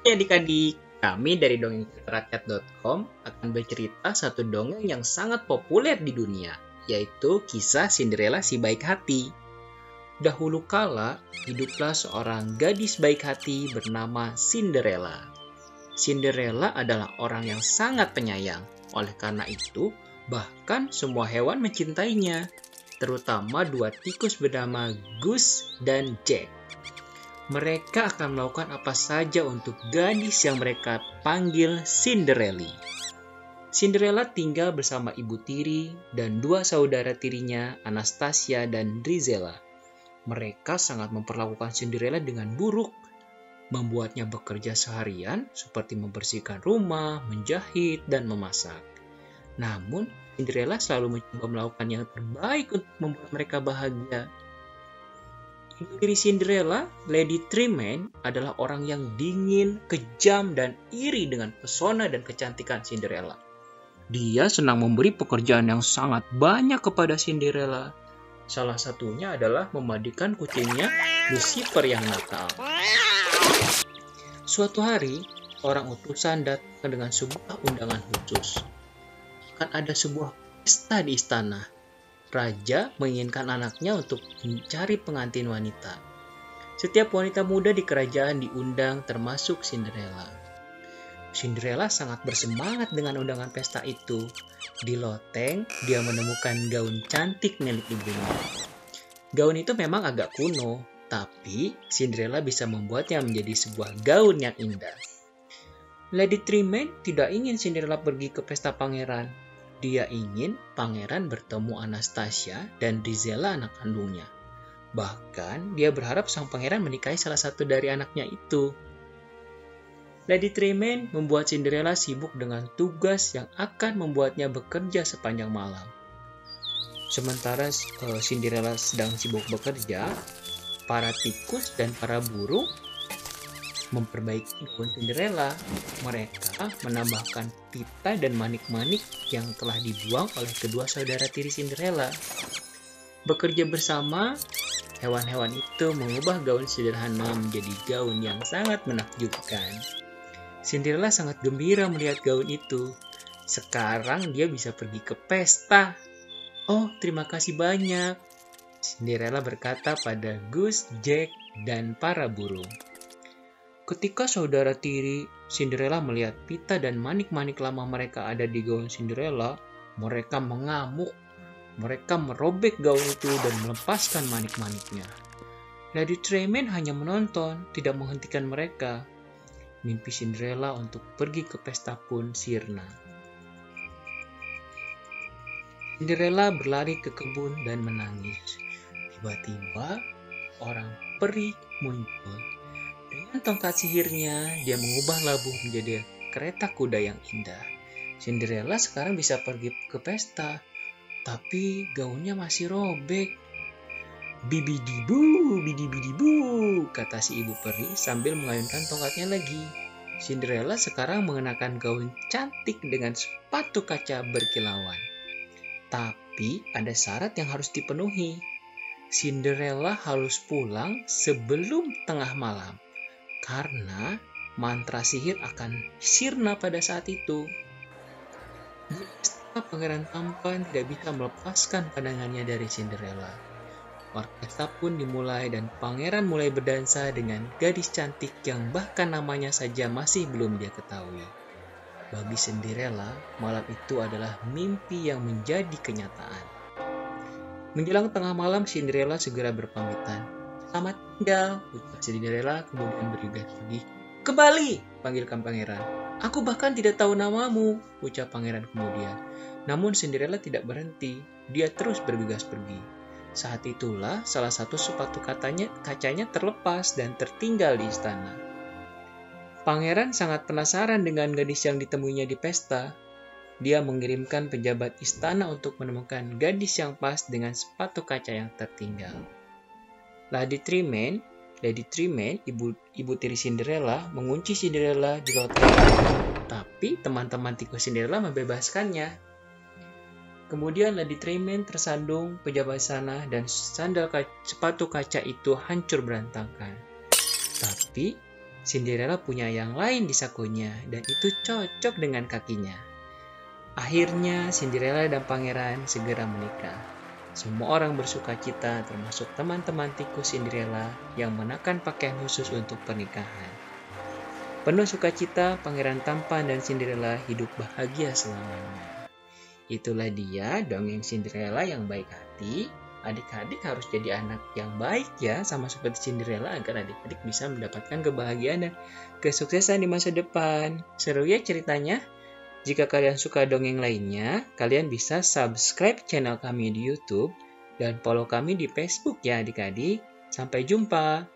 Ya adik-adik, kami dari dongengceritarakyat.com akan bercerita satu dongeng yang sangat populer di dunia, yaitu kisah Cinderella si baik hati. Dahulu kala, hiduplah seorang gadis baik hati bernama Cinderella. Cinderella adalah orang yang sangat penyayang. Oleh karena itu, bahkan semua hewan mencintainya, terutama dua tikus bernama Goose dan Jack. Mereka akan melakukan apa saja untuk gadis yang mereka panggil Cinderella. Cinderella tinggal bersama ibu tiri dan dua saudara tirinya, Anastasia dan Drizella. Mereka sangat memperlakukan Cinderella dengan buruk, membuatnya bekerja seharian seperti membersihkan rumah, menjahit, dan memasak. Namun, Cinderella selalu mencoba melakukan yang terbaik untuk membuat mereka bahagia. Ibu tiri Cinderella, Lady Tremaine, adalah orang yang dingin, kejam, dan iri dengan pesona dan kecantikan Cinderella. Dia senang memberi pekerjaan yang sangat banyak kepada Cinderella. Salah satunya adalah memandikan kucingnya, Lucifer yang nakal. Suatu hari, orang utusan datang dengan sebuah undangan khusus. Akan ada sebuah pesta di istana. Raja menginginkan anaknya untuk mencari pengantin wanita. Setiap wanita muda di kerajaan diundang, termasuk Cinderella. Cinderella sangat bersemangat dengan undangan pesta itu. Di loteng, dia menemukan gaun cantik milik ibunya. Gaun itu memang agak kuno, tapi Cinderella bisa membuatnya menjadi sebuah gaun yang indah. Lady Tremaine tidak ingin Cinderella pergi ke pesta pangeran. Dia ingin pangeran bertemu Anastasia dan Drizella anak kandungnya. Bahkan, dia berharap sang pangeran menikahi salah satu dari anaknya itu. Lady Tremaine membuat Cinderella sibuk dengan tugas yang akan membuatnya bekerja sepanjang malam. Sementara Cinderella sedang sibuk bekerja, para tikus dan para burung memperbaiki gaun Cinderella. Mereka menambahkan pita dan manik-manik yang telah dibuang oleh kedua saudara tiri Cinderella. Bekerja bersama, hewan-hewan itu mengubah gaun sederhana menjadi gaun yang sangat menakjubkan. Cinderella sangat gembira melihat gaun itu. Sekarang dia bisa pergi ke pesta. Oh, terima kasih banyak, Cinderella berkata pada Goose, Jack, dan para burung. Ketika saudara tiri Cinderella melihat pita dan manik-manik lama mereka ada di gaun Cinderella, mereka mengamuk. Mereka merobek gaun itu dan melepaskan manik-maniknya. Lady Tremaine hanya menonton, tidak menghentikan mereka. Mimpi Cinderella untuk pergi ke pesta pun sirna. Cinderella berlari ke kebun dan menangis. Tiba-tiba, orang peri muncul. Dengan tongkat sihirnya, dia mengubah labu menjadi kereta kuda yang indah. Cinderella sekarang bisa pergi ke pesta, tapi gaunnya masih robek. Bibidibu, bidibidibu, kata si ibu peri sambil mengayunkan tongkatnya lagi. Cinderella sekarang mengenakan gaun cantik dengan sepatu kaca berkilauan. Tapi ada syarat yang harus dipenuhi. Cinderella harus pulang sebelum tengah malam, karena mantra sihir akan sirna pada saat itu. Pangeran tampan tidak bisa melepaskan pandangannya dari Cinderella. Orkestra pun dimulai dan pangeran mulai berdansa dengan gadis cantik yang bahkan namanya saja masih belum dia ketahui. Bagi Cinderella, malam itu adalah mimpi yang menjadi kenyataan. Menjelang tengah malam, Cinderella segera berpamitan. Selamat tinggal, ucap Cinderella kemudian bergegas pergi. Kembali, panggilkan pangeran. Aku bahkan tidak tahu namamu, ucap pangeran kemudian. Namun Cinderella tidak berhenti, dia terus bergegas pergi. Saat itulah salah satu sepatu kacanya terlepas dan tertinggal di istana. Pangeran sangat penasaran dengan gadis yang ditemuinya di pesta. Dia mengirimkan pejabat istana untuk menemukan gadis yang pas dengan sepatu kaca yang tertinggal. Lady Tremaine, ibu tiri Cinderella, mengunci Cinderella di loteng. Tapi teman-teman tikus Cinderella membebaskannya. Kemudian Lady Tremaine tersandung pejabat istana dan sepatu kaca itu hancur berantakan. Tapi Cinderella punya yang lain di sakunya dan itu cocok dengan kakinya. Akhirnya Cinderella dan pangeran segera menikah. Semua orang bersuka cita termasuk teman-teman tikus Cinderella yang mengenakan pakaian khusus untuk pernikahan. Penuh sukacita, Pangeran Tampan dan Cinderella hidup bahagia selamanya. Itulah dia dongeng Cinderella yang baik hati. Adik-adik harus jadi anak yang baik ya, sama seperti Cinderella agar adik-adik bisa mendapatkan kebahagiaan dan kesuksesan di masa depan. Seru ya ceritanya? Jika kalian suka dongeng lainnya, kalian bisa subscribe channel kami di YouTube dan follow kami di Facebook ya adik-adik. Sampai jumpa.